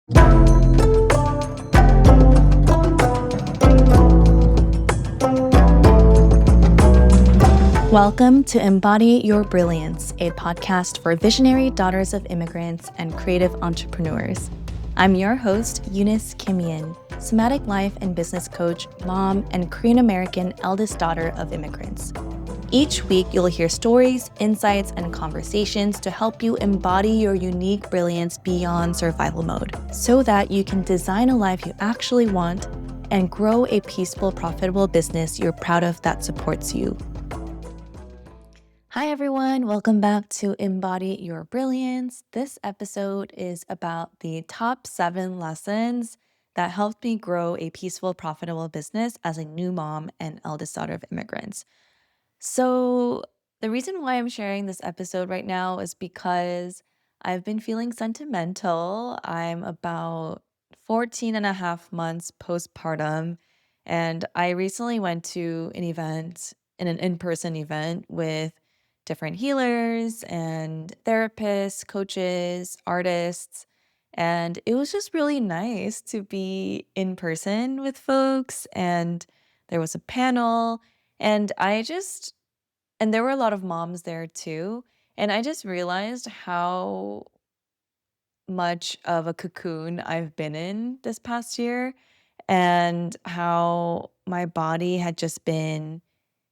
Welcome to Embody Your Brilliance, a podcast for visionary daughters of immigrants and creative entrepreneurs. I'm your host, Eunice Kimian, somatic life and business coach, mom, and Korean-American eldest daughter of immigrants. Each week, you'll hear stories, insights, and conversations to help you embody your unique brilliance beyond survival mode, so that you can design a life you actually want and grow a peaceful, profitable business you're proud of that supports you. Hi everyone, welcome back to Embody Your Brilliance. This episode is about the top 7 lessons that helped me grow a peaceful, profitable business as a new mom and eldest daughter of immigrants. So the reason why I'm sharing this episode right now is because I've been feeling sentimental. I'm about 14 and a half months postpartum, and I recently went to an in-person event with different healers and therapists, coaches, artists, and it was just really nice to be in person with folks. And there was a panel, and and there were a lot of moms there too. And I just realized how much of a cocoon I've been in this past year and how my body had just been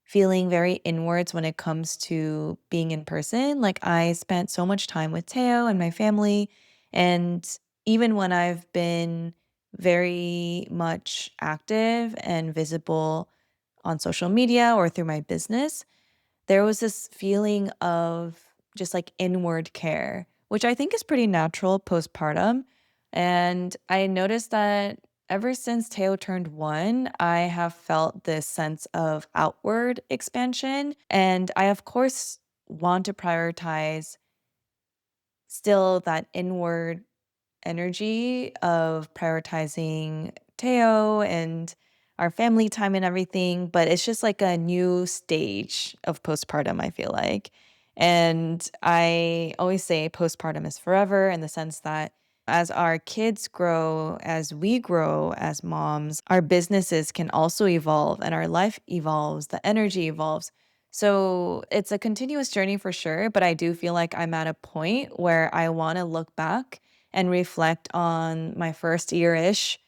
feeling very inwards when it comes to being in person. Like, I spent so much time with Teo and my family. And even when I've been very much active and visible on social media or through my business, there was this feeling of just like inward care, which I think is pretty natural postpartum. And I noticed that ever since Teo turned 1, I have felt this sense of outward expansion. And I, of course, want to prioritize still that inward energy of prioritizing Teo and our family time and everything, but it's just like a new stage of postpartum, I feel like. And I always say postpartum is forever, in the sense that as our kids grow, as we grow as moms, our businesses can also evolve and our life evolves, the energy evolves. So it's a continuous journey for sure, but I do feel like I'm at a point where I want to look back and reflect on my first year-ish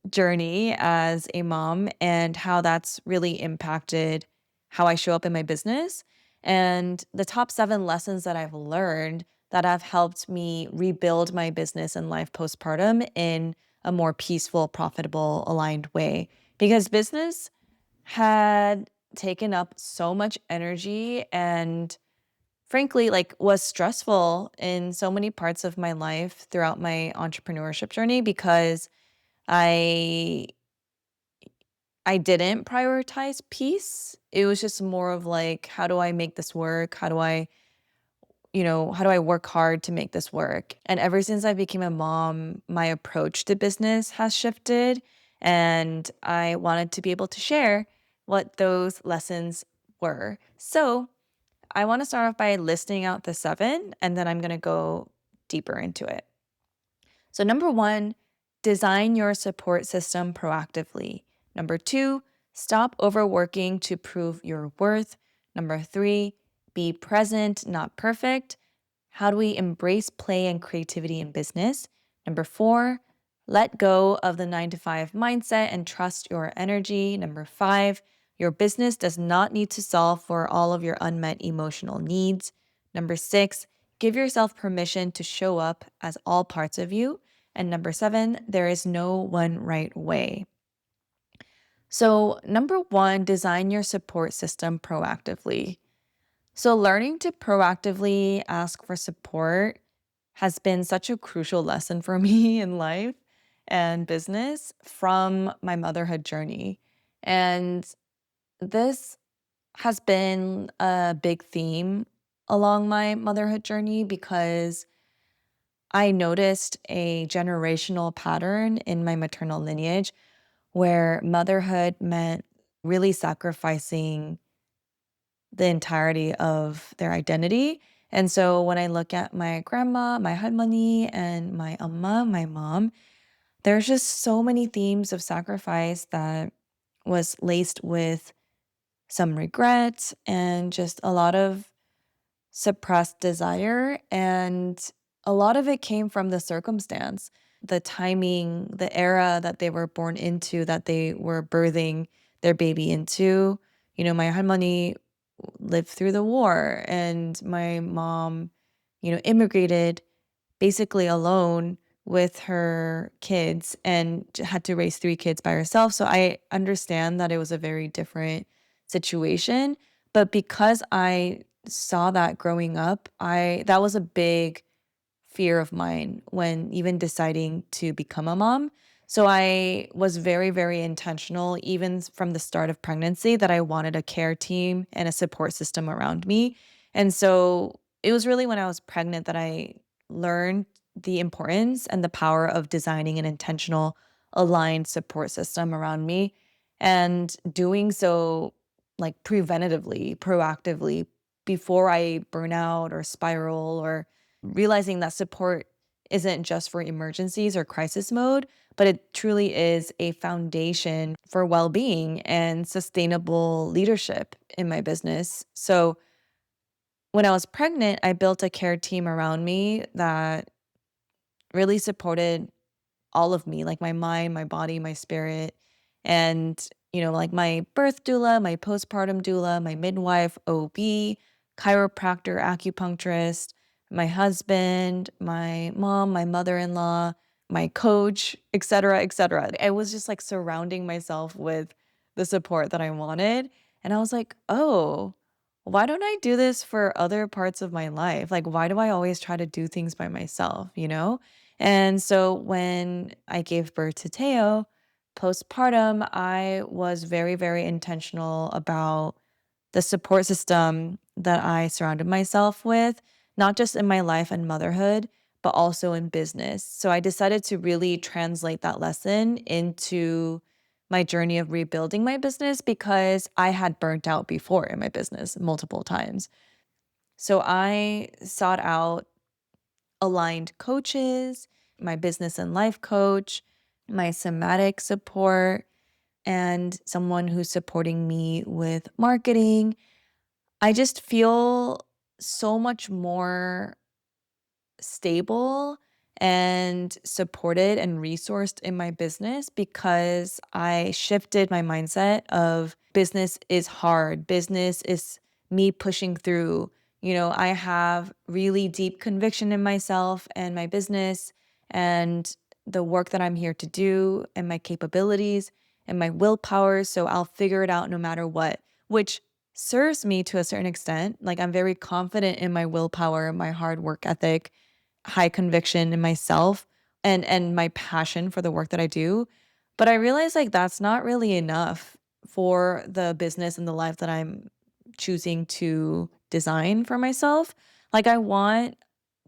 journey as a mom and how that's really impacted how I show up in my business, and the top 7 lessons that I've learned that have helped me rebuild my business and life postpartum in a more peaceful, profitable, aligned way. Because business had taken up so much energy and frankly, like, was stressful in so many parts of my life throughout my entrepreneurship journey, because I I didn't prioritize peace. It was just more of like, how do I make this work? How do I work hard to make this work? And ever since I became a mom, my approach to business has shifted, and I wanted to be able to share what those lessons were. So, I want to start off by listing out the 7, and then I'm going to go deeper into it. So, number 1, design your support system proactively. Number 2, stop overworking to prove your worth. Number 3, be present, not perfect. How do we embrace play and creativity in business? Number 4, let go of the 9 to 5 mindset and trust your energy. Number 5, your business does not need to solve for all of your unmet emotional needs. Number 6, give yourself permission to show up as all parts of you. And number 7, there is no one right way. So, number 1, design your support system proactively. So, learning to proactively ask for support has been such a crucial lesson for me in life and business from my motherhood journey. And this has been a big theme along my motherhood journey, because I noticed a generational pattern in my maternal lineage where motherhood meant really sacrificing the entirety of their identity And so when I look at my grandma, my 할머니, and my amma, my mom, there's just so many themes of sacrifice that was laced with some regret and just a lot of suppressed desire. And a lot of it came from the circumstance, the timing, the era that they were born into, that they were birthing their baby into. My 할머니 lived through the war, and my mom, immigrated basically alone with her kids and had to raise 3 kids by herself. So I understand that it was a very different situation, but because I saw that growing up, I that was a big fear of mine when even deciding to become a mom. So I was very, very intentional, even from the start of pregnancy, that I wanted a care team and a support system around me. And so it was really when I was pregnant that I learned the importance and the power of designing an intentional, aligned support system around me and doing so like preventatively, proactively before I burn out or spiral, or realizing that support isn't just for emergencies or crisis mode, but it truly is a foundation for well being and sustainable leadership in my business. So, when I was pregnant, I built a care team around me that really supported all of me, like my mind, my body, my spirit. And, like my birth doula, my postpartum doula, my midwife, OB, chiropractor, acupuncturist, my husband, my mom, my mother-in-law, my coach, et cetera, et cetera. I was just like surrounding myself with the support that I wanted. And I was like, oh, why don't I do this for other parts of my life? Like, why do I always try to do things by myself? And so when I gave birth to Teo, postpartum, I was very, very intentional about the support system that I surrounded myself with, not just in my life and motherhood, but also in business. So I decided to really translate that lesson into my journey of rebuilding my business because I had burnt out before in my business multiple times. So I sought out aligned coaches, my business and life coach, my somatic support, and someone who's supporting me with marketing. I just feel so much more stable and supported and resourced in my business because I shifted my mindset of business is hard. Business is me pushing through. I have really deep conviction in myself and my business and the work that I'm here to do and my capabilities and my willpower. So I'll figure it out no matter what, which serves me to a certain extent. Like I'm very confident in my willpower, my hard work ethic, high conviction in myself and my passion for the work that I do. But I realize like that's not really enough for the business and the life that I'm choosing to design for myself. Like I want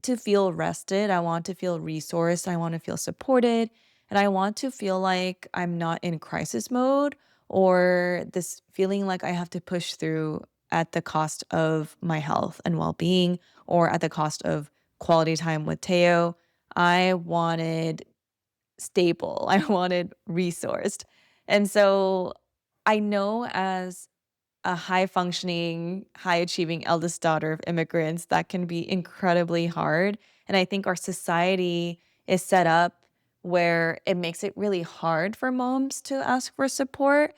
to feel rested, I want to feel resourced, I want to feel supported, and I want to feel like I'm not in crisis mode or this feeling like I have to push through at the cost of my health and well-being or at the cost of quality time with Teo. I wanted stable. I wanted resourced. And so I know as a high functioning, high achieving eldest daughter of immigrants, that can be incredibly hard. And I think our society is set up where it makes it really hard for moms to ask for support.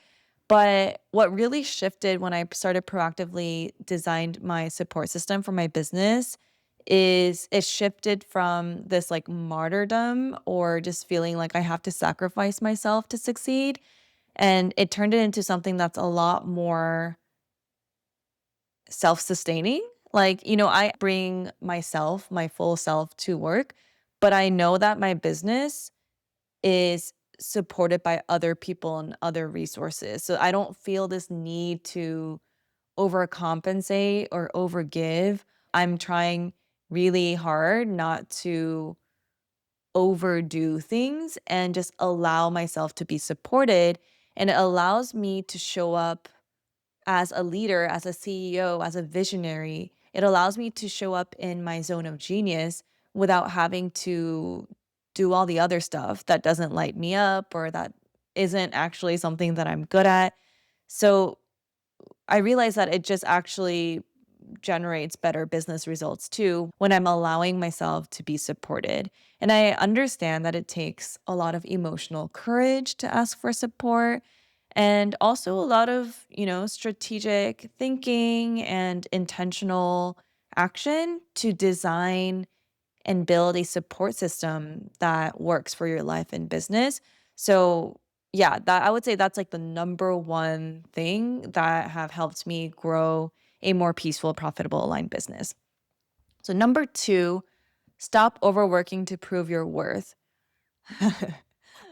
But what really shifted when I started proactively designed my support system for my business is it shifted from this like martyrdom or just feeling like I have to sacrifice myself to succeed. And it turned it into something that's a lot more self-sustaining. Like, I bring myself, my full self to work, but I know that my business is supported by other people and other resources. So I don't feel this need to overcompensate or overgive. I'm trying really hard not to overdo things and just allow myself to be supported. And it allows me to show up as a leader, as a CEO, as a visionary It allows me to show up in my zone of genius without having to do all the other stuff that doesn't light me up or that isn't actually something that I'm good at. So I realized that it just actually generates better business results too when I'm allowing myself to be supported. And I understand that it takes a lot of emotional courage to ask for support and also a lot of, strategic thinking and intentional action to design and build a support system that works for your life and business. So, yeah, that I would say that's like the number one thing that have helped me grow a more peaceful, profitable, aligned business. So, number two, stop overworking to prove your worth.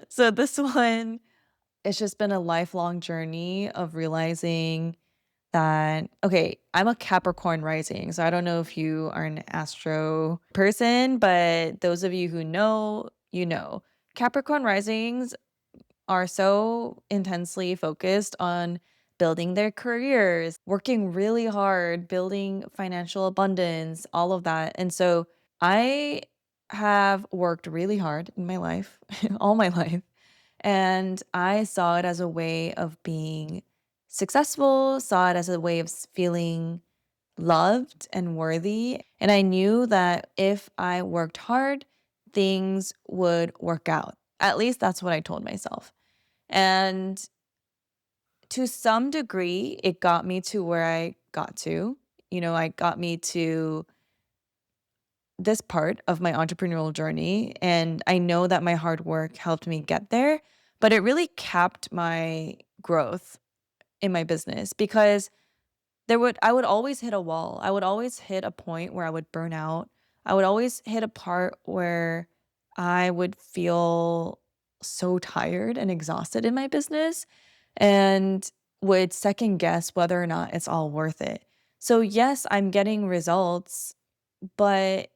So, this one, it's just been a lifelong journey of realizing that, okay, I'm a Capricorn rising. So I don't know if you are an astro person, but those of you who know, you know. Capricorn risings are so intensely focused on building their careers, working really hard, building financial abundance, all of that. And so I have worked really hard in my life, all my life. And I saw it as a way of being successful, saw it as a way of feeling loved and worthy. And I knew that if I worked hard, things would work out. At least that's what I told myself. And to some degree, it got me to where I got to. I got me to this part of my entrepreneurial journey. And I know that my hard work helped me get there, but it really capped my growth in my business because I would always hit a wall. I would always hit a point where I would burn out. I would always hit a part where I would feel so tired and exhausted in my business and would second guess whether or not it's all worth it. So yes, I'm getting results, but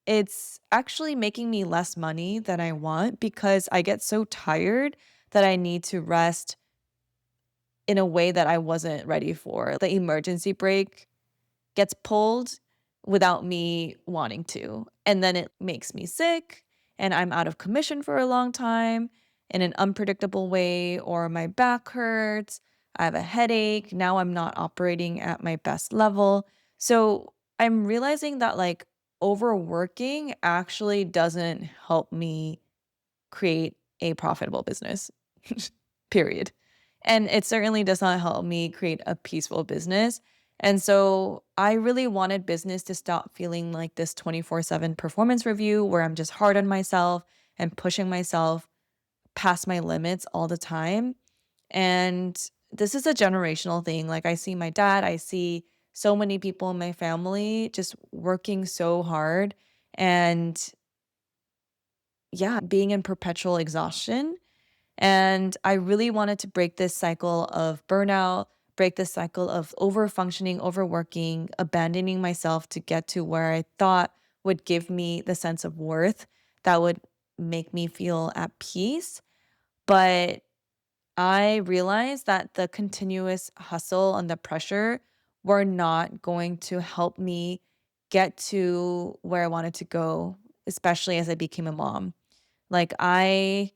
it's actually making me less money than I want because I get so tired that I need to rest in a way that I wasn't ready for. The emergency brake gets pulled without me wanting to. And then it makes me sick and I'm out of commission for a long time in an unpredictable way, or my back hurts. I have a headache. Now I'm not operating at my best level. So I'm realizing that like overworking actually doesn't help me create a profitable business, period. And it certainly does not help me create a peaceful business. And so I really wanted business to stop feeling like this 24/7 performance review where I'm just hard on myself and pushing myself past my limits all the time. And this is a generational thing. Like I see my dad, I see so many people in my family just working so hard and yeah, being in perpetual exhaustion. And I really wanted to break this cycle of burnout, break this cycle of over functioning, overworking, abandoning myself to get to where I thought would give me the sense of worth that would make me feel at peace. But I realized that the continuous hustle and the pressure were not going to help me get to where I wanted to go, especially as I became a mom. Like, I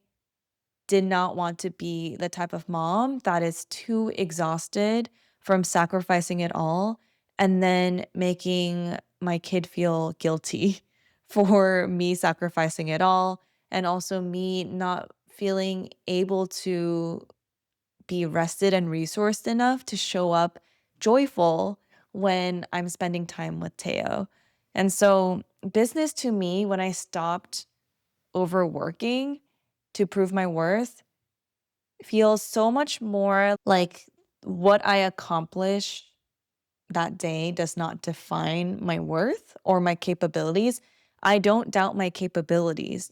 did not want to be the type of mom that is too exhausted from sacrificing it all and then making my kid feel guilty for me sacrificing it all and also me not feeling able to be rested and resourced enough to show up joyful when I'm spending time with Teo. And so, business to me, when I stopped overworking to prove my worth, feels so much more like what I accomplish that day does not define my worth or my capabilities. I don't doubt my capabilities.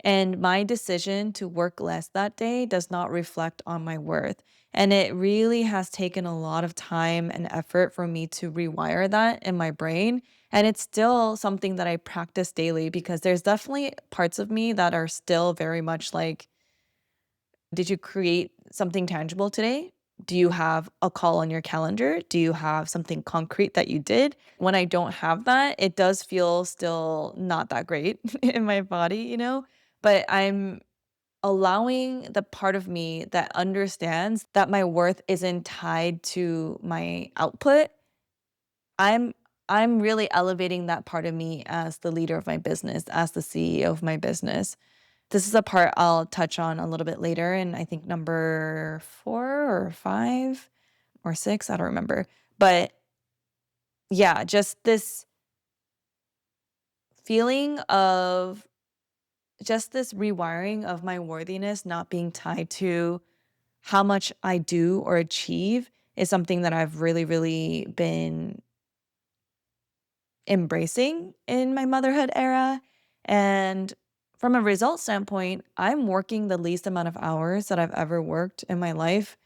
And my decision to work less that day does not reflect on my worth. And it really has taken a lot of time and effort for me to rewire that in my brain. And it's still something that I practice daily because there's definitely parts of me that are still very much like, did you create something tangible today? Do you have a call on your calendar? Do you have something concrete that you did? When I don't have that, it does feel still not that great in my body, but I'm allowing the part of me that understands that my worth isn't tied to my output. I'm I'm really elevating that part of me as the leader of my business, as the CEO of my business. This is a part I'll touch on a little bit later, and I think number 4 or 5 or 6, I don't remember. But yeah, just this feeling of just this rewiring of my worthiness not being tied to how much I do or achieve is something that I've really, really been embracing in my motherhood era. And from a result standpoint, I'm working the least amount of hours that I've ever worked in my life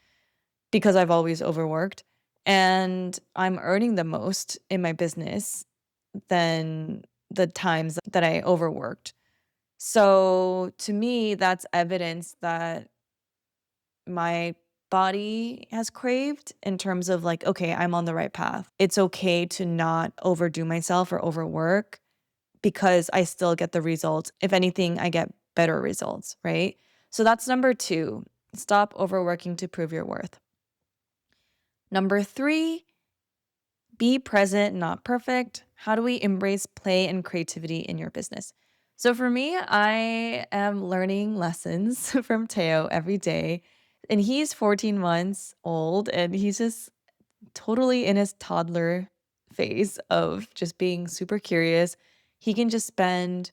because I've always overworked. And I'm earning the most in my business than the times that I overworked. So to me, that's evidence that my body has craved in terms of like, okay, I'm on the right path. It's okay to not overdo myself or overwork because I still get the results. If anything, I get better results, right? So that's number 2. Stop overworking to prove your worth. Number 3, be present, not perfect. How do we embrace play and creativity in your business? So for me, I am learning lessons from Teo every day. And he's 14 months old and he's just totally in his toddler phase of just being super curious. He can just spend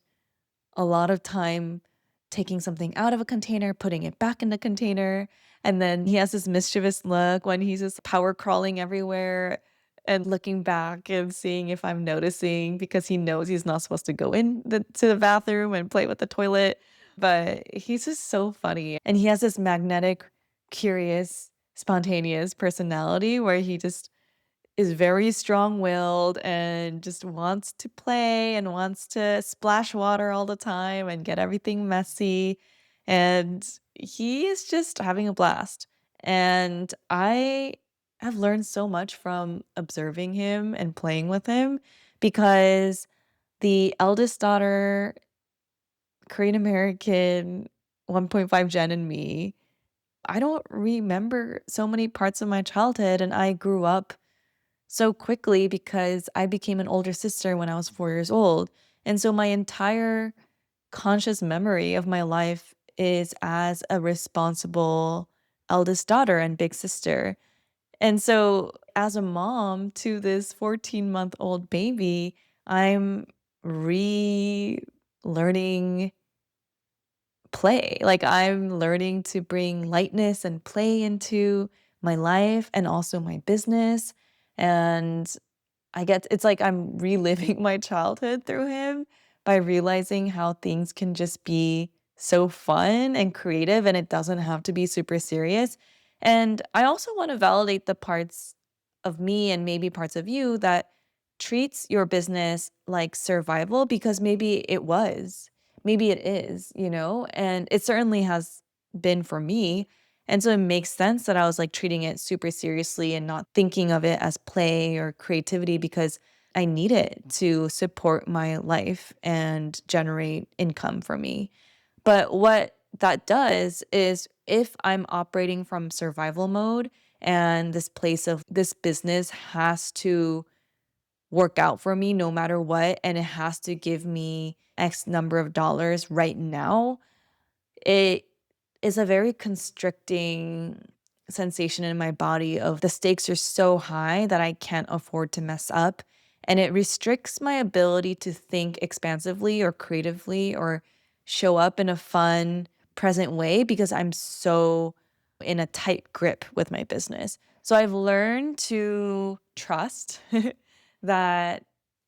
a lot of time taking something out of a container, putting it back in the container. And then he has this mischievous look when he's just power crawling everywhere and looking back and seeing if I'm noticing because he knows he's not supposed to go to the bathroom and play with the toilet. But he's just so funny. And he has this magnetic, curious, spontaneous personality where he just is very strong-willed and just wants to play and wants to splash water all the time and get everything messy, and he is just having a blast, and I have learned so much from observing him and playing with him because the eldest daughter, Korean American, 1.5 gen in me, I don't remember so many parts of my childhood, and I grew up so quickly because I became an older sister when I was 4 years old. And so my entire conscious memory of my life is as a responsible eldest daughter and big sister. And so as a mom to this 14-month-old baby, I'm relearning play. Like I'm learning to bring lightness and play into my life and also my business. And it's like I'm reliving my childhood through him by realizing how things can just be so fun and creative and it doesn't have to be super serious. And I also want to validate the parts of me and maybe parts of you that treats your business like survival because maybe it was. Maybe it is, and it certainly has been for me. And so it makes sense that I was like treating it super seriously and not thinking of it as play or creativity because I need it to support my life and generate income for me. But what that does is if I'm operating from survival mode and this place of this business has to work out for me no matter what, and it has to give me X number of dollars right now, it is a very constricting sensation in my body of the stakes are so high that I can't afford to mess up. And it restricts my ability to think expansively or creatively or show up in a fun, present way because I'm so in a tight grip with my business. So I've learned to trust that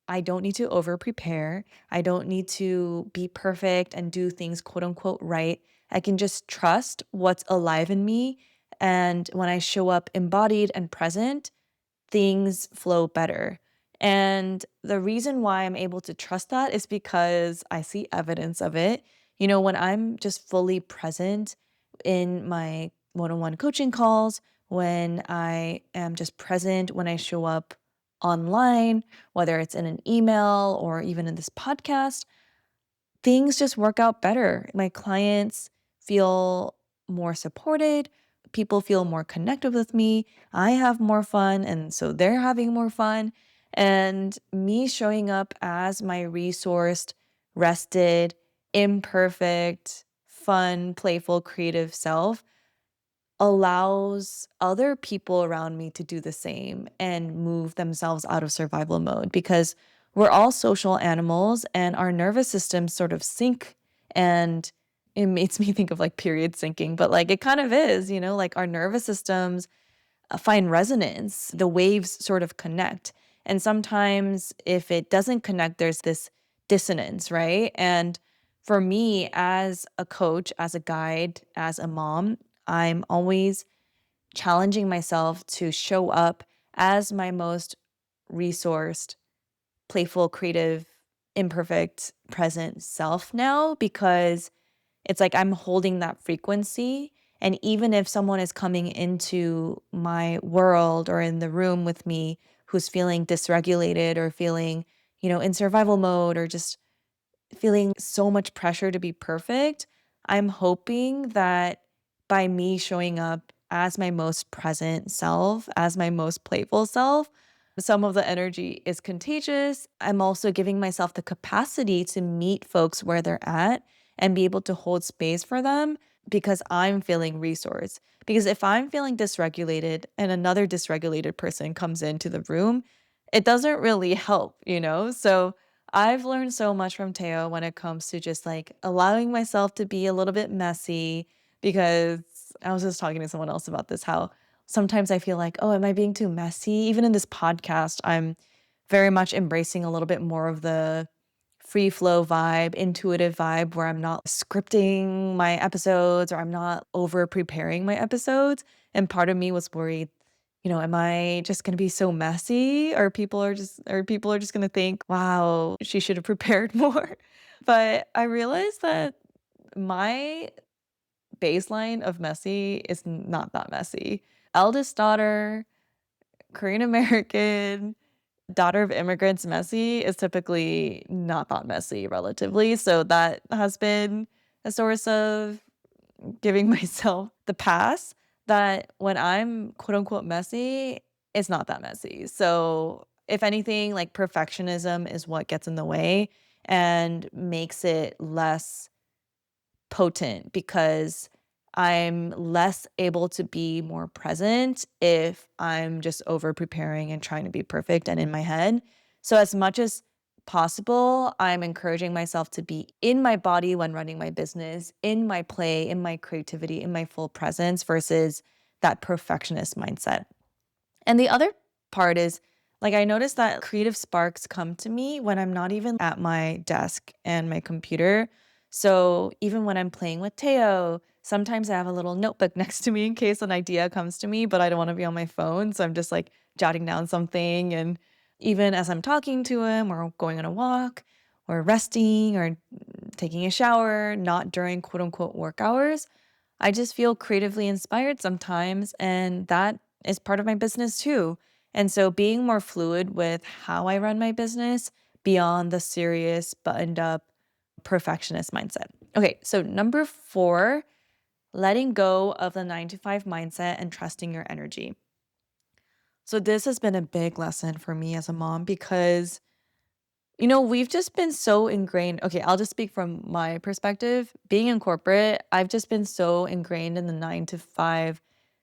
I don't need to over prepare. I don't need to be perfect and do things quote unquote right. I can just trust what's alive in me. And when I show up embodied and present, things flow better. And the reason why I'm able to trust that is because I see evidence of it. When I'm just fully present in my one on one coaching calls, when I am just present, when I show up online, whether it's in an email or even in this podcast, things just work out better. My clients feel more supported. People feel more connected with me. I have more fun. And so they're having more fun. And me showing up as my resourced, rested, imperfect, fun, playful, creative self allows other people around me to do the same and move themselves out of survival mode because we're all social animals and our nervous systems sort of sync, and it makes me think of like period syncing, but like it kind of is, like our nervous systems find resonance, the waves sort of connect. And sometimes if it doesn't connect, there's this dissonance, right? And for me, as a coach, as a guide, as a mom, I'm always challenging myself to show up as my most resourced, playful, creative, imperfect, present self now because it's like I'm holding that frequency. And even if someone is coming into my world or in the room with me who's feeling dysregulated or feeling, in survival mode or just feeling so much pressure to be perfect, I'm hoping that by me showing up as my most present self, as my most playful self, some of the energy is contagious. I'm also giving myself the capacity to meet folks where they're at and be able to hold space for them because I'm feeling resourced. Because if I'm feeling dysregulated and another dysregulated person comes into the room, it doesn't really help. So I've learned so much from Teo when it comes to just like allowing myself to be a little bit messy because I was just talking to someone else about this, how sometimes I feel like, oh, am I being too messy? Even in this podcast, I'm very much embracing a little bit more of the free flow vibe, intuitive vibe where I'm not scripting my episodes or I'm not over preparing my episodes. And part of me was worried, am I just going to be so messy or people are just going to think, wow, she should have prepared more. But I realized that my baseline of messy is not that messy. Eldest daughter, Korean American, daughter of immigrants, messy is typically not that messy relatively. So that has been a source of giving myself the pass that when I'm quote unquote messy, it's not that messy. So if anything, like perfectionism is what gets in the way and makes it less potent because I'm less able to be more present if I'm just over preparing and trying to be perfect and in my head. So, as much as possible, I'm encouraging myself to be in my body when running my business, in my play, in my creativity, in my full presence versus that perfectionist mindset. And the other part is like I noticed that creative sparks come to me when I'm not even at my desk and my computer. So even when I'm playing with Teo, sometimes I have a little notebook next to me in case an idea comes to me, but I don't want to be on my phone. So I'm just like jotting down something. And even as I'm talking to him or going on a walk or resting or taking a shower, not during quote unquote work hours, I just feel creatively inspired sometimes, and that is part of my business too. And so being more fluid with how I run my business beyond the serious, buttoned up perfectionist mindset. Okay, so number 4, letting go of the 9 to 5 mindset and trusting your energy. So this has been a big lesson for me as a mom because we've just been so ingrained. Okay, I'll just speak from my perspective. Being in corporate, I've just been so ingrained in the 9 to 5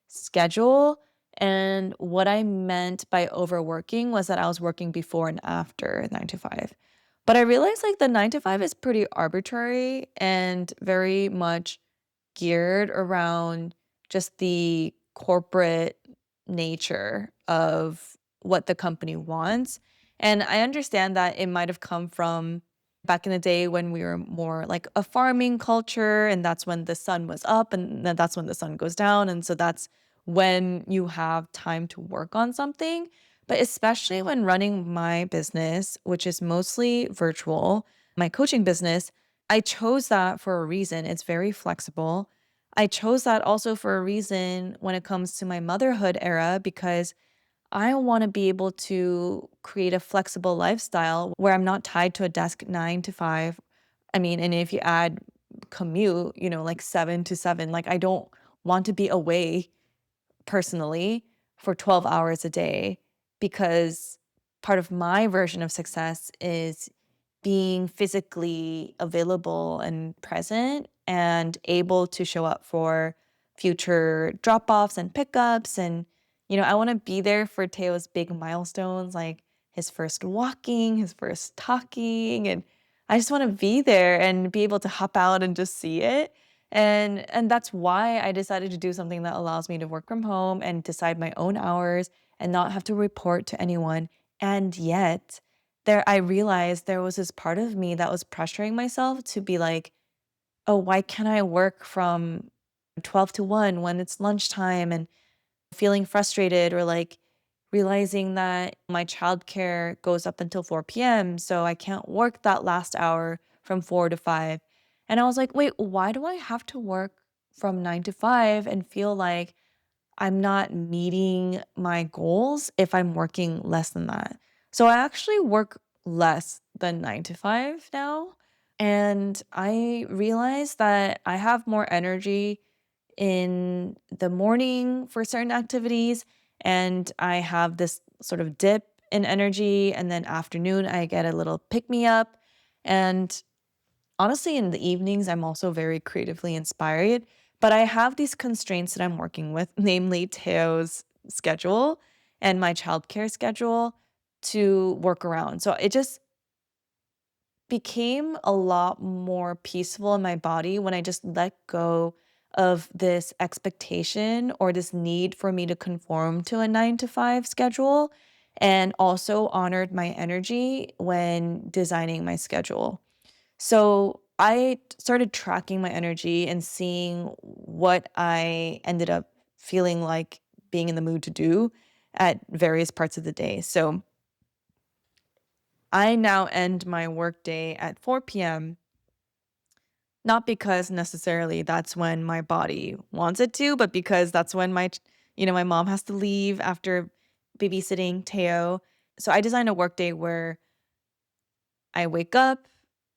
schedule. And what I meant by overworking was that I was working before and after 9 to 5. But I realized like the 9 to 5 is pretty arbitrary and very much geared around just the corporate nature of what the company wants. And I understand that it might have come from back in the day when we were more like a farming culture, and that's when the sun was up, and then that's when the sun goes down. And so that's when you have time to work on something. But especially when running my business, which is mostly virtual, my coaching business, I chose that for a reason. It's very flexible. I chose that also for a reason when it comes to my motherhood era because I want to be able to create a flexible lifestyle where I'm not tied to a desk 9 to 5. I mean, and if you add commute, like 7 to 7, like I don't want to be away personally for 12 hours a day because part of my version of success is being physically available and present and able to show up for future drop-offs and pickups. And I want to be there for Teo's big milestones, like his first walking, his first talking, and I just want to be there and be able to hop out and just see it. And that's why I decided to do something that allows me to work from home and decide my own hours and not have to report to anyone. And yet, there I realized there was this part of me that was pressuring myself to be like, "Oh, why can't I work from 12 to 1 when it's lunchtime?" And feeling frustrated or like realizing that my childcare goes up until 4 p.m. So I can't work that last hour from 4 to 5. And I was like, wait, why do I have to work from 9 to 5 and feel like I'm not meeting my goals if I'm working less than that? So I actually work less than 9 to 5 now. And I realized that I have more energy in the morning for certain activities, and I have this sort of dip in energy, and then afternoon I get a little pick me up. And honestly, in the evenings, I'm also very creatively inspired, but I have these constraints that I'm working with, namely Teo's schedule and my childcare schedule to work around. So it just became a lot more peaceful in my body when I just let go of this expectation or this need for me to conform to a 9 to 5 schedule and also honored my energy when designing my schedule. So I started tracking my energy and seeing what I ended up feeling like being in the mood to do at various parts of the day. So I now end my workday at 4 p.m., not because necessarily that's when my body wants it to, but because that's when my mom has to leave after babysitting Teo. So I designed a workday where I wake up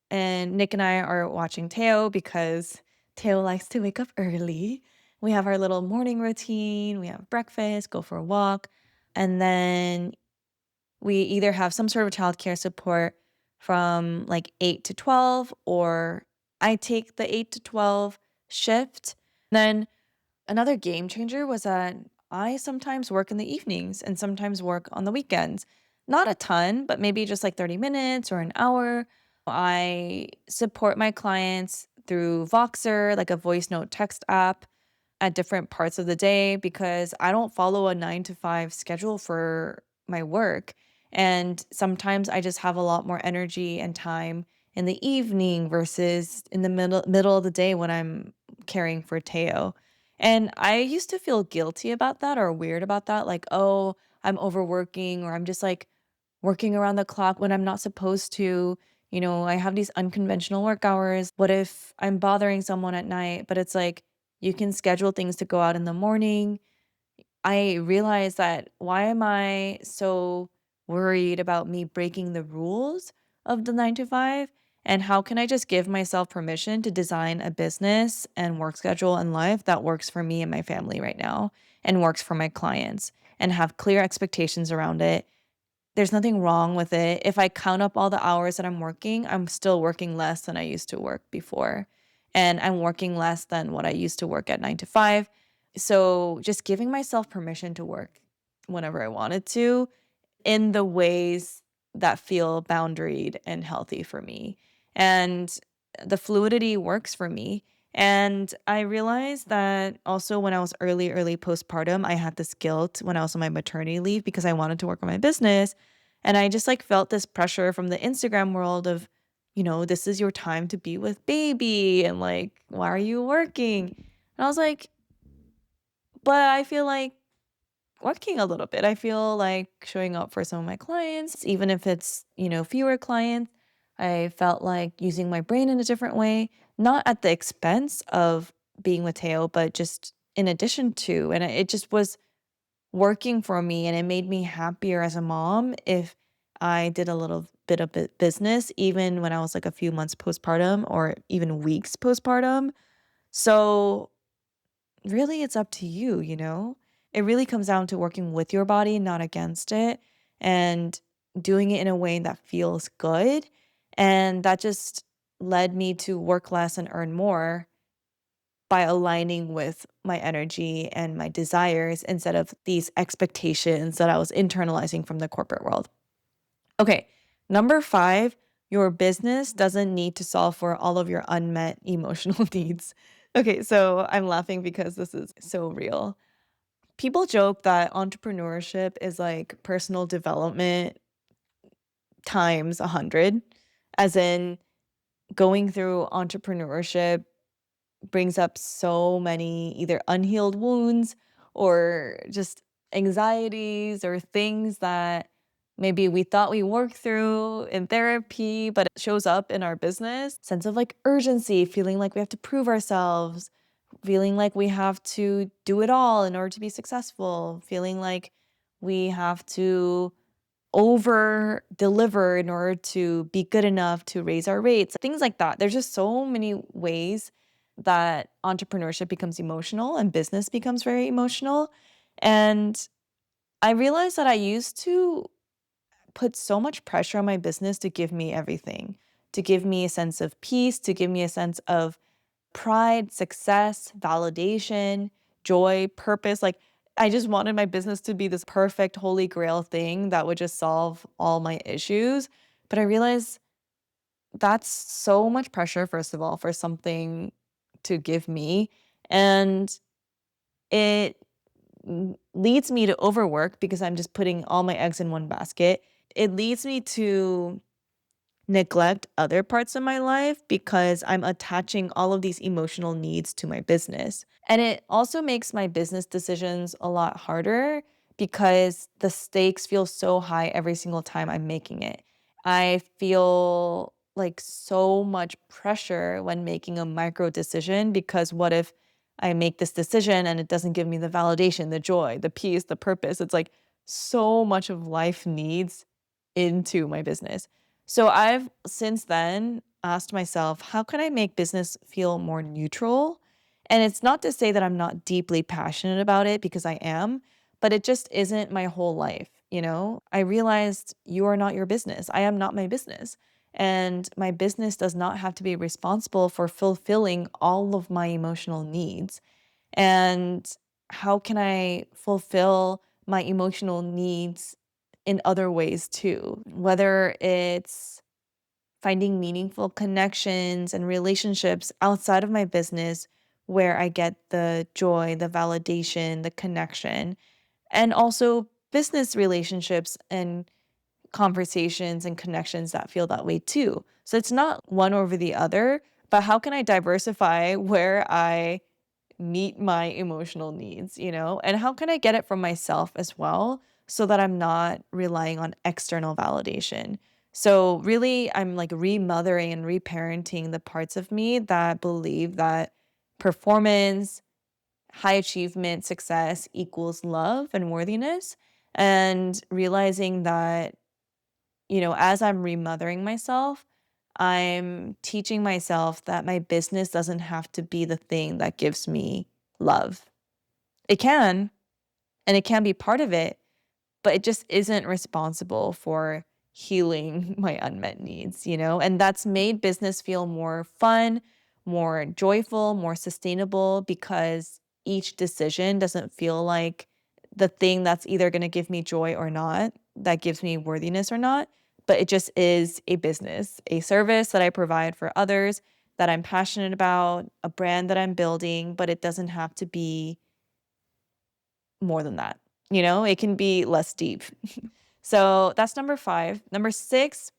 and Nick and I are watching Teo because Teo likes to wake up early. We have our little morning routine, we have breakfast, go for a walk, and then we either have some sort of childcare support from like 8 to 12, or I take the 8 to 12 shift. Then another game changer was that I sometimes work in the evenings and sometimes work on the weekends. Not a ton, but maybe just like 30 minutes or an hour. I support my clients through Voxer, like a voice note text app at different parts of the day because I don't follow a 9 to 5 schedule for my work. And sometimes I just have a lot more energy and time in the evening versus in the middle of the day when I'm caring for Teo. And I used to feel guilty about that or weird about that, like, oh, I'm overworking or I'm just like working around the clock when I'm not supposed to. I have these unconventional work hours. What if I'm bothering someone at night? But it's like you can schedule things to go out in the morning. I realized that why am I so worried about me breaking the rules of the 9 to 5? And how can I just give myself permission to design a business and work schedule and life that works for me and my family right now and works for my clients and have clear expectations around it? There's nothing wrong with it. If I count up all the hours that I'm working, I'm still working less than I used to work before. And I'm working less than what I used to work at 9 to 5. So just giving myself permission to work whenever I wanted to in the ways that feel boundaried and healthy for me. And the fluidity works for me. And I realized that also when I was early postpartum, I had this guilt when I was on my maternity leave because I wanted to work on my business. And I just like felt this pressure from the Instagram world of, this is your time to be with baby. And like, why are you working? And I was like, but I feel like working a little bit. I feel like showing up for some of my clients, even if it's, fewer clients. I felt like using my brain in a different way, not at the expense of being with Teo, but just in addition to, and it just was working for me and it made me happier as a mom if I did a little bit of business, even when I was like a few months postpartum or even weeks postpartum. So really, it's up to you, you know? It really comes down to working with your body, not against it, and doing it in a way that feels good. And that just led me to work less and earn more by aligning with my energy and my desires instead of these expectations that I was internalizing from the corporate world. Okay, number 5, your business doesn't need to solve for all of your unmet emotional needs. Okay, so I'm laughing because this is so real. People joke that entrepreneurship is like personal development times 100, as in going through entrepreneurship brings up so many either unhealed wounds or just anxieties or things that maybe we thought we worked through in therapy, but it shows up in our business. Sense of like urgency, feeling like we have to prove ourselves, feeling like we have to do it all in order to be successful, feeling like we have to over deliver in order to be good enough to raise our rates, things like that. There's just so many ways that entrepreneurship becomes emotional and business becomes very emotional. And I realized that I used to put so much pressure on my business to give me everything, to give me a sense of peace, to give me a sense of pride, success, validation, joy, purpose. Like, I just wanted my business to be this perfect holy grail thing that would just solve all my issues. But I realized that's so much pressure, first of all, for something to give me. And it leads me to overwork because I'm just putting all my eggs in one basket. It leads me to neglect other parts of my life because I'm attaching all of these emotional needs to my business. And it also makes my business decisions a lot harder because the stakes feel so high every single time I'm making it. I feel like so much pressure when making a micro decision because what if I make this decision and it doesn't give me the validation, the joy, the peace, the purpose? It's like so much of life needs into my business. So I've since then asked myself, how can I make business feel more neutral? And it's not to say that I'm not deeply passionate about it because I am, but it just isn't my whole life, you know? I realized you are not your business. I am not my business. And my business does not have to be responsible for fulfilling all of my emotional needs. And how can I fulfill my emotional needs in other ways too? Whether it's finding meaningful connections and relationships outside of my business where I get the joy, the validation, the connection, and also business relationships and conversations and connections that feel that way too. So it's not one over the other, but how can I diversify where I meet my emotional needs, you know? And how can I get it from myself as well so that I'm not relying on external validation? So, really, I'm like remothering and reparenting the parts of me that believe that performance, high achievement, success equals love and worthiness. And realizing that, you know, as I'm remothering myself, I'm teaching myself that my business doesn't have to be the thing that gives me love. It can, and it can be part of it, but it just isn't responsible for healing my unmet needs, you know? And that's made business feel more fun, more joyful, more sustainable because each decision doesn't feel like the thing that's either going to give me joy or not, that gives me worthiness or not, but it just is a business, a service that I provide for others that I'm passionate about, a brand that I'm building, but it doesn't have to be more than that. You know, it can be less deep. So that's number 5. Number 6,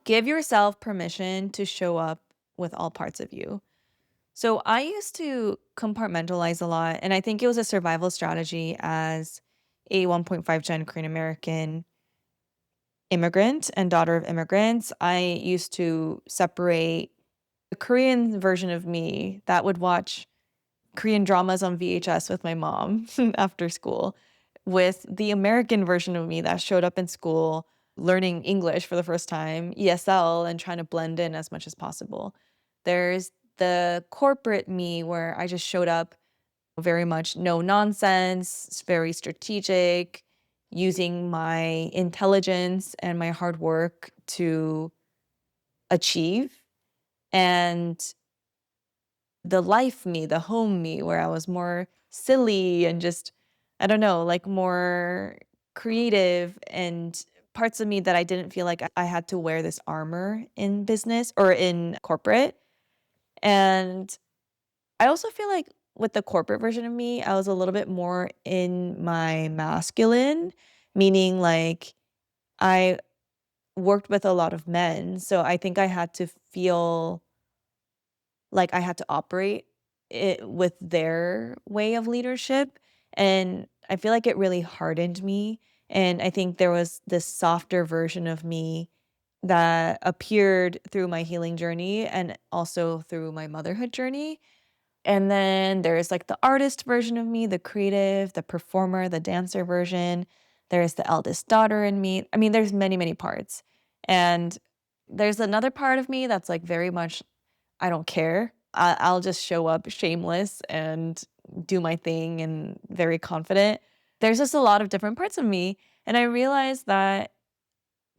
give yourself permission to show up with all parts of you. So I used to compartmentalize a lot, and I think it was a survival strategy as a 1.5 gen Korean American immigrant and daughter of immigrants. I used to separate the Korean version of me that would watch Korean dramas on VHS with my mom after school, with the American version of me that showed up in school learning English for the first time, ESL, and trying to blend in as much as possible. There's the corporate me where I just showed up very much no nonsense, very strategic, using my intelligence and my hard work to achieve. And the life me, the home me, where I was more silly and just, I don't know, like more creative, and parts of me that I didn't feel like I had to wear this armor in business or in corporate. And I also feel like with the corporate version of me, I was a little bit more in my masculine, meaning like I worked with a lot of men. So I think I had to feel like I had to operate it with their way of leadership. And I feel like it really hardened me. And I think there was this softer version of me that appeared through my healing journey and also through my motherhood journey. And then there's like the artist version of me, the creative, the performer, the dancer version. There's the eldest daughter in me. I mean, there's many, many parts. And there's another part of me that's like very much, I don't care. I'll just show up shameless and do my thing and very confident. There's just a lot of different parts of me. And I realized that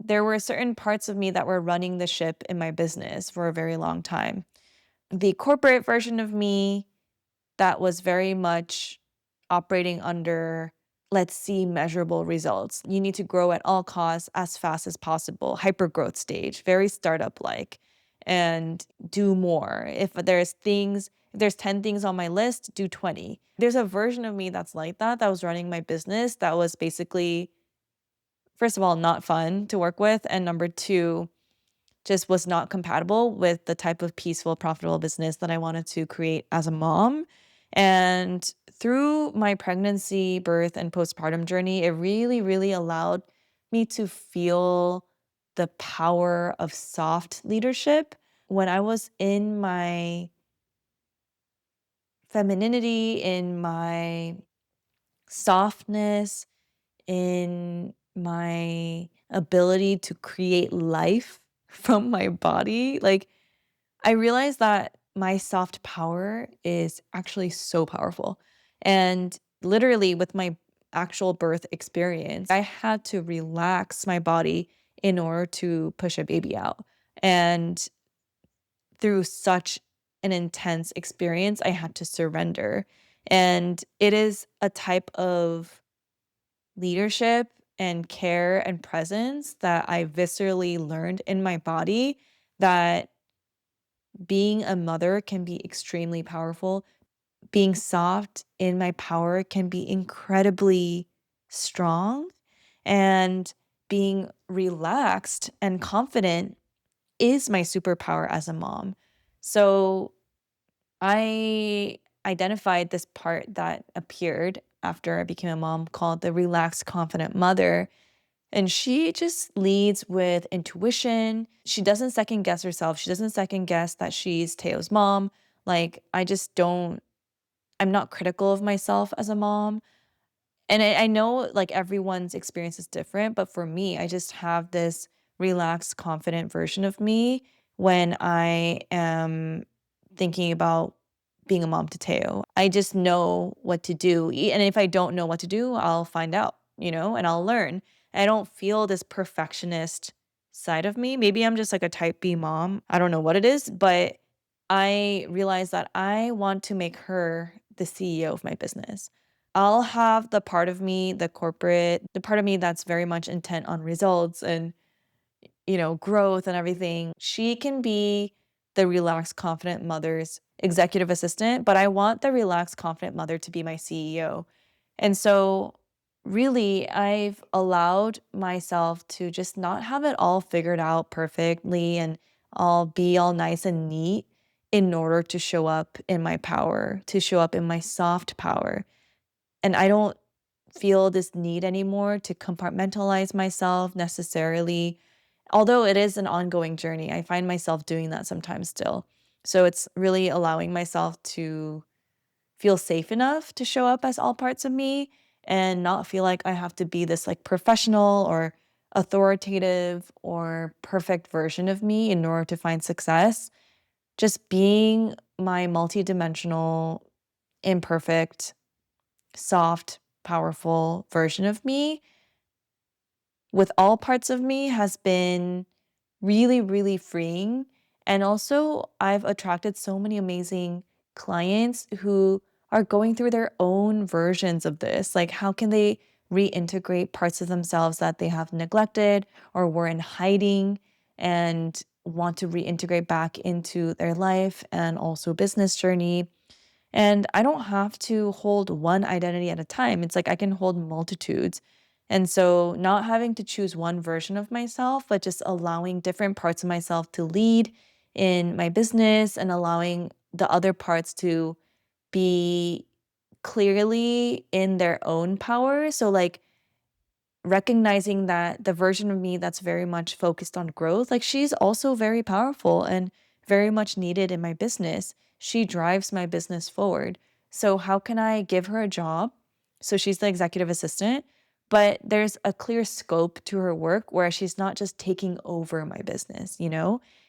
there were certain parts of me that were running the ship in my business for a very long time. The corporate version of me that was very much operating under, let's see measurable results. You need to grow at all costs as fast as possible, hyper growth stage, very startup like, and do more. If there's 10 things on my list, do 20. There's a version of me that's like that was running my business that was basically, first of all, not fun to work with. And number two, just was not compatible with the type of peaceful, profitable business that I wanted to create as a mom. And through my pregnancy, birth, and postpartum journey, it really, really allowed me to feel the power of soft leadership. When I was in my femininity, in my softness, in my ability to create life from my body, like I realized that my soft power is actually so powerful. And literally, with my actual birth experience, I had to relax my body in order to push a baby out. And through such an intense experience, I had to surrender. And it is a type of leadership and care and presence that I viscerally learned in my body, that being a mother can be extremely powerful. Being soft in my power can be incredibly strong. And being relaxed and confident is my superpower as a mom. So I identified this part that appeared after I became a mom called the relaxed, confident mother. And she just leads with intuition. She doesn't second guess herself. She doesn't second guess that she's Teo's mom. Like, I just don't, I'm not critical of myself as a mom. And I know like everyone's experience is different, but for me, I just have this relaxed, confident version of me when I am thinking about being a mom to Teo. I just know what to do. And if I don't know what to do, I'll find out, and I'll learn. I don't feel this perfectionist side of me. Maybe I'm just like a type B mom. I don't know what it is, but I realize that I want to make her the CEO of my business. I'll have the part of me, the corporate, the part of me that's very much intent on results and, growth and everything. She can be the relaxed, confident mother's executive assistant, but I want the relaxed, confident mother to be my CEO. And so, really, I've allowed myself to just not have it all figured out perfectly and all be all nice and neat in order to show up in my power, to show up in my soft power. And I don't feel this need anymore to compartmentalize myself necessarily. Although it is an ongoing journey, I find myself doing that sometimes still. So it's really allowing myself to feel safe enough to show up as all parts of me and not feel like I have to be this like professional or authoritative or perfect version of me in order to find success. Just being my multidimensional, imperfect, soft, powerful version of me with all parts of me has been really, really freeing. And also, I've attracted so many amazing clients who are going through their own versions of this. Like, how can they reintegrate parts of themselves that they have neglected or were in hiding and want to reintegrate back into their life and also business journey? And I don't have to hold one identity at a time. It's like I can hold multitudes. And so, not having to choose one version of myself, but just allowing different parts of myself to lead in my business and allowing the other parts to be clearly in their own power. So, like, recognizing that the version of me that's very much focused on growth, like she's also very powerful and very much needed in my business. She drives my business forward. So, how can I give her a job? So, she's the executive assistant, but there's a clear scope to her work where she's not just taking over my business,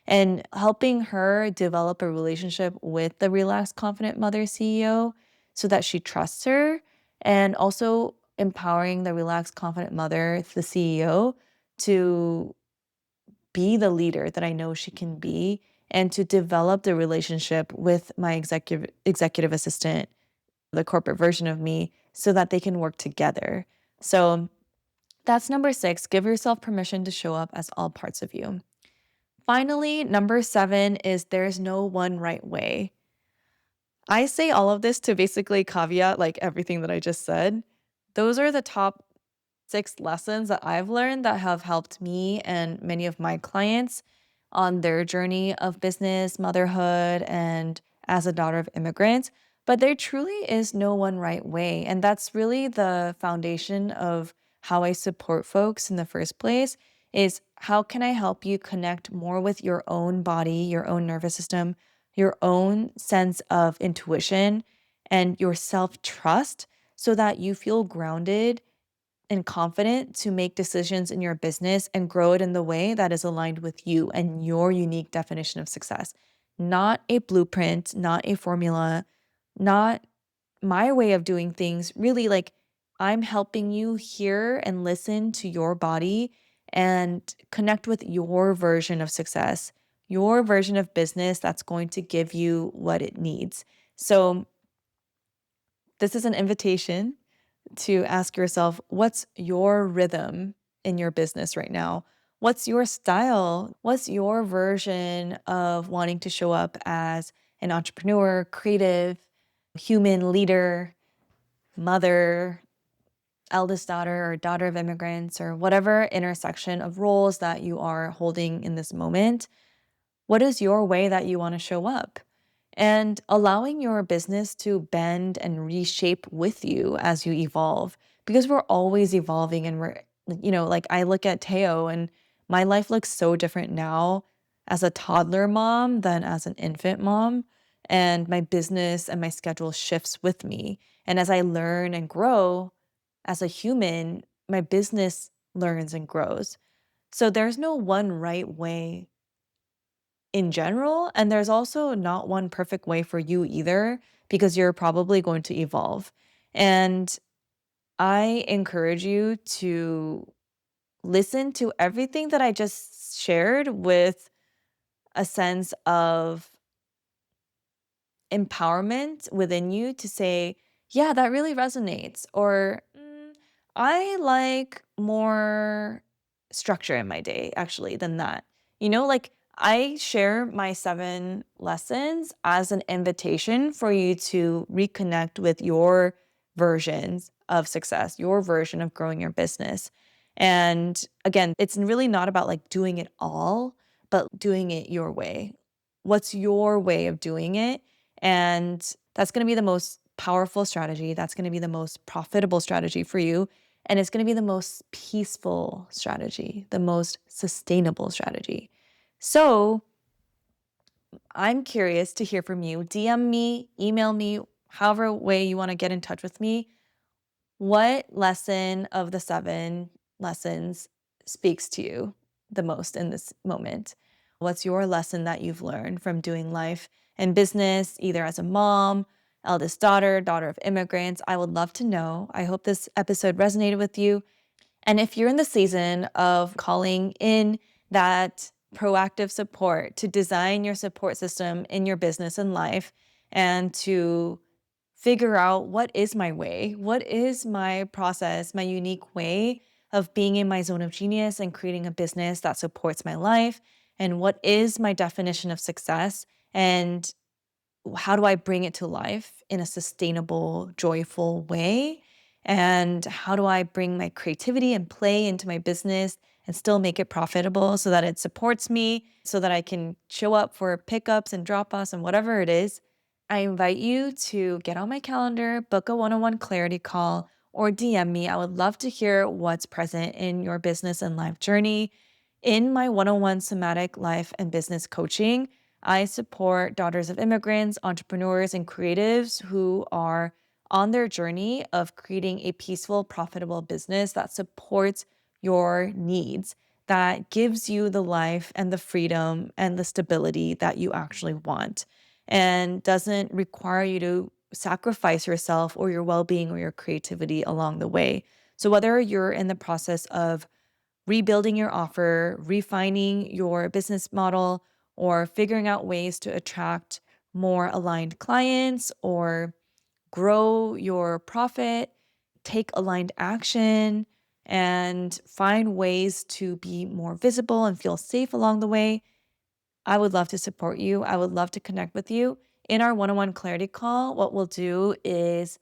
and helping her develop a relationship with the relaxed, confident mother CEO so that she trusts her and also empowering the relaxed, confident mother, the CEO, to be the leader that I know she can be and to develop the relationship with my executive assistant, the corporate version of me, so that they can work together. So that's number 6. Give yourself permission to show up as all parts of you. Finally, number 7 is there's no one right way. I say all of this to basically caveat like everything that I just said. Those are the top 6 lessons that I've learned that have helped me and many of my clients on their journey of business, motherhood, and as a daughter of immigrants. But there truly is no one right way. And that's really the foundation of how I support folks in the first place is how can I help you connect more with your own body, your own nervous system, your own sense of intuition and your self-trust so that you feel grounded and confident to make decisions in your business and grow it in the way that is aligned with you and your unique definition of success. Not a blueprint, not a formula, not my way of doing things. Really, like I'm helping you hear and listen to your body and connect with your version of success, your version of business that's going to give you what it needs. So, this is an invitation to ask yourself, what's your rhythm in your business right now? What's your style? What's your version of wanting to show up as an entrepreneur, creative, human leader, mother, eldest daughter, or daughter of immigrants, or whatever intersection of roles that you are holding in this moment? What is your way that you want to show up? And allowing your business to bend and reshape with you as you evolve, because we're always evolving and like I look at Teo and my life looks so different now as a toddler mom than as an infant mom. And my business and my schedule shifts with me. And as I learn and grow as a human, my business learns and grows. So there's no one right way in general. And there's also not one perfect way for you either, because you're probably going to evolve. And I encourage you to listen to everything that I just shared with a sense of empowerment within you to say, yeah, that really resonates. Or I like more structure in my day actually than that. Like I share my 7 lessons as an invitation for you to reconnect with your versions of success, your version of growing your business. And again, it's really not about like doing it all, but doing it your way. What's your way of doing it? And that's going to be the most powerful strategy. That's going to be the most profitable strategy for you. And it's going to be the most peaceful strategy, the most sustainable strategy. So I'm curious to hear from you. DM me, email me, however way you want to get in touch with me, what lesson of the 7 lessons speaks to you the most in this moment? What's your lesson that you've learned from doing life and business, either as a mom, eldest daughter, daughter of immigrants? I would love to know. I hope this episode resonated with you. And if you're in the season of calling in that proactive support to design your support system in your business and life and to figure out what is my way, what is my process, my unique way of being in my zone of genius and creating a business that supports my life, and what is my definition of success, and how do I bring it to life in a sustainable, joyful way? And how do I bring my creativity and play into my business and still make it profitable so that it supports me, so that I can show up for pickups and drop offs and whatever it is? I invite you to get on my calendar, book a one-on-one clarity call, or DM me. I would love to hear what's present in your business and life journey. In my one-on-one somatic life and business coaching, I support daughters of immigrants, entrepreneurs, and creatives who are on their journey of creating a peaceful, profitable business that supports your needs, that gives you the life and the freedom and the stability that you actually want, and doesn't require you to sacrifice yourself or your well being or your creativity along the way. So, whether you're in the process of rebuilding your offer, refining your business model, or figuring out ways to attract more aligned clients or grow your profit, take aligned action, and find ways to be more visible and feel safe along the way, I would love to support you. I would love to connect with you. In our one on one clarity call, what we'll do is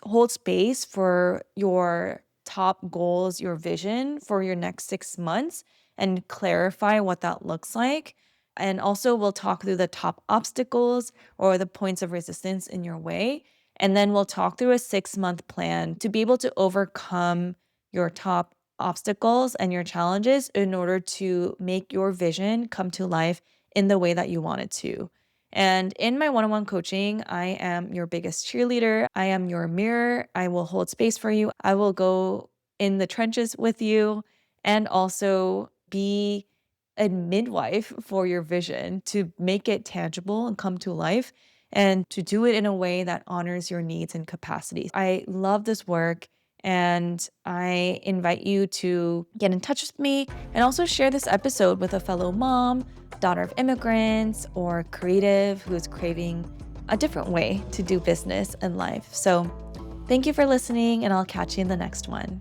hold space for your top goals, your vision for your next 6 months, and clarify what that looks like. And also, we'll talk through the top obstacles or the points of resistance in your way. And then we'll talk through a 6 month plan to be able to overcome your top obstacles and your challenges in order to make your vision come to life in the way that you want it to. And in my one on one coaching, I am your biggest cheerleader. I am your mirror. I will hold space for you. I will go in the trenches with you and also be a midwife for your vision to make it tangible and come to life and to do it in a way that honors your needs and capacities. I love this work. And I invite you to get in touch with me and also share this episode with a fellow mom, daughter of immigrants, or creative who's craving a different way to do business and life. So thank you for listening, and I'll catch you in the next one.